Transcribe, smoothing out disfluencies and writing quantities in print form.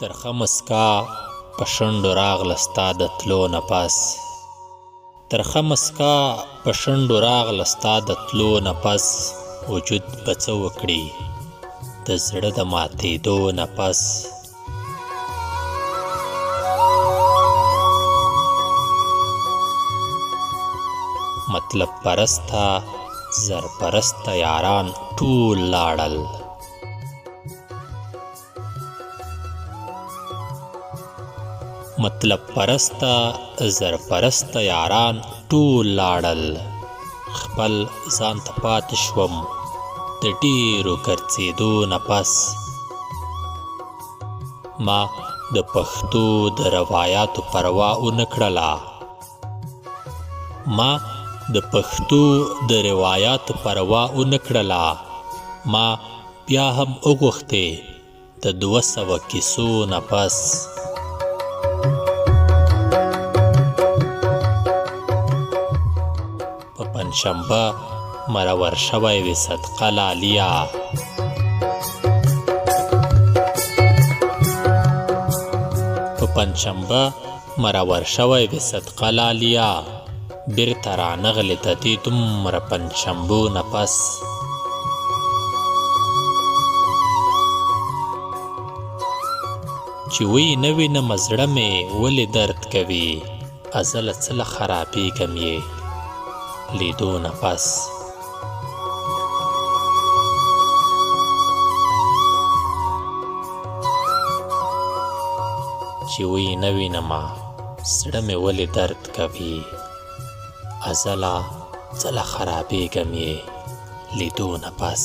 ترخه مسکا په شونډو راغله ستا د تلو نه پس ترخه مسکا په شونډو راغله ستا د تلو نه پس وجود به څه وکړي د زړه د ماتېدو نه پس مطلب پرسته زر پرسته یاران ټول لاړل مطلب پرسته زر پرسته یاران ټول لاړل خپل ځان ته پاتې شوم د ډېرو ګرځېدو نه پس ما د پښتو د روایاتو پروا ونه کړله ما د پښتو د روایاتو پروا ونه کړله ما بیا هم وغوښتې د 200 کیسو نه پس په پنجشنبه مرور شوی وي صدقه لاليه په پنجشنبه مرور شوی وي صدقه لاليه بیرته رانغلې د دې دومره پنجشنبو نه پس چې وی نه وینم زړه مې ولې درد کوي زه له څه له خرابېږم یې لیدو نه پس چې وی نه وینمه زړه مې ولې درد کوي زه له څه له خرابېږم یې لیدو نه پس